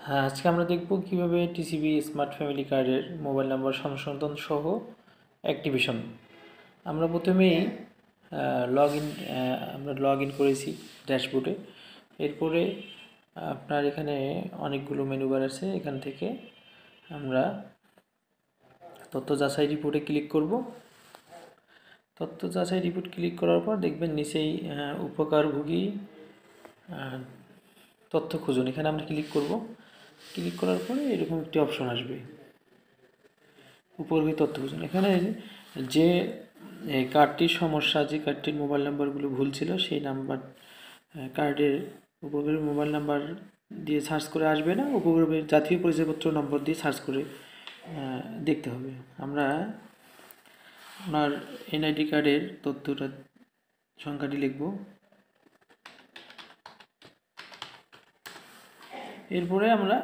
হ্যাঁ, আজকে আমরা দেখব কিভাবে টিসিবি স্মার্ট ফ্যামিলি কার্ডের মোবাইল নাম্বার সংশোধন সহ অ্যাক্টিভেশন। আমরা প্রথমেই লগ ইন করেছি ড্যাশবোর্ডে। এরপরে আপনার এখানে অনেকগুলো মেনু বার আছে, এখান থেকে আমরা তথ্য যাচাই রিপোর্টে ক্লিক করব। তথ্য যাচাই রিপোর্ট ক্লিক করার পর দেখবেন নিচেই উপকারভোগী তথ্য খুঁজুন, এখানে আমরা ক্লিক করব। ক্লিক করার পরে এরকম একটি অপশন আসবে, উপকারভোগী তথ্য খুঁজুন। এখানে যে কার্ডটির সমস্যা, যে কার্ডটির মোবাইল নাম্বারগুলো ভুল ছিল, সেই নাম্বার কার্ডের উপকারভোগীর মোবাইল নাম্বার দিয়ে সার্চ করে আসবে না, উপকারভোগীর জাতীয় পরিচয়পত্র নম্বর দিয়ে সার্চ করে দেখতে হবে। আমরা ওনার এনআইডি কার্ডের তথ্যটা সংখ্যাটি লিখব। এরপরে আমরা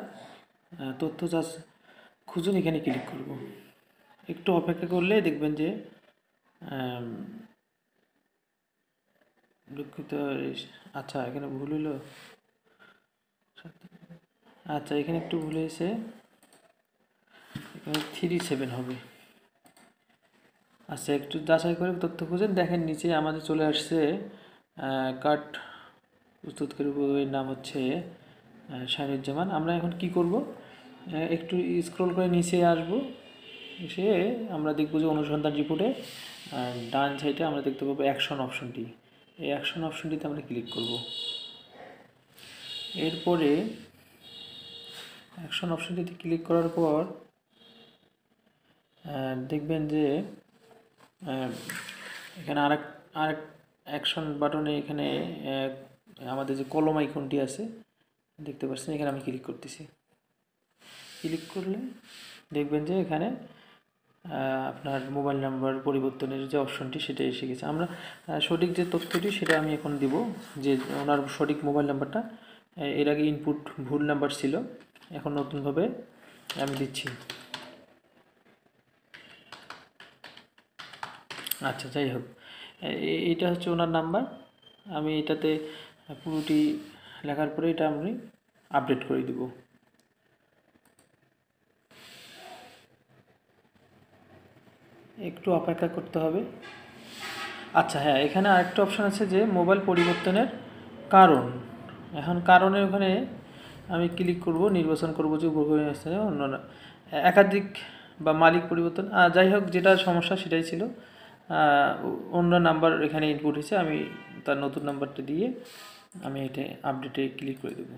তথ্য খুঁজুন এখানে ক্লিক করব। একটু অপেক্ষা করলে দেখবেন যে দুঃখিত, আচ্ছা এখানে ভুল হলো, আচ্ছা এখানে একটু ভুল হয়েছে, এখানে 37 হবে। আচ্ছা একটু যাচাই করে তথ্য খুঁজেন, দেখেন নিচে আমাদের চলে আসছে কার্ড প্রস্তুতকারীর নাম হচ্ছে শাহিনুজ্জামান। আমরা এখন কি করব, একটু স্ক্রল করে নিচে আসব, এসে আমরা দেখব যে অনুসন্ধান রিপোর্টে ডান সাইডে আমরা দেখতে পাবো অ্যাকশন অপশনটি। এই অ্যাকশন অপশনটিতে আমরা ক্লিক করব। এরপরে অ্যাকশন অপশনটিতে ক্লিক করার পর দেখবেন যে এখানে আরেক অ্যাকশন বাটনে এখানে আমাদের যে কলম আইকনটি আছে দেখতে পাচ্ছেন, এখানে আমি ক্লিক করতেছি। ক্লিক করলে দেখবেন যে এখানে আপনার মোবাইল নাম্বার পরিবর্তনের যে অপশনটি সেটা এসে গেছে। আমরা সঠিক যে তথ্যটি সেটা আমি এখন দিব, যে ওনার সঠিক মোবাইল নাম্বারটা। এর আগে ইনপুট ভুল নাম্বার ছিল, এখন নতুনভাবে আমি দিচ্ছি। আচ্ছা যাই হোক, এইটা হচ্ছে ওনার নাম্বার। আমি এটাতে পুরোটি লেখার পরে এটা আমি আপডেট করে দেব। একটু অপেক্ষা করতে হবে। আচ্ছা হ্যাঁ, এখানে আরেকটা অপশান আছে যে মোবাইল পরিবর্তনের কারণ। এখন কারণের ওখানে আমি ক্লিক করব, নির্বাচন করব যে অন্য একাধিক বা মালিক পরিবর্তন, যাই হোক যেটা সমস্যা সেটাই ছিল। অন্য নাম্বার এখানে ইনপুট হয়েছে, আমি তার নতুন নাম্বারটা দিয়ে আমি এটা আপডেটে ক্লিক করে দেবো।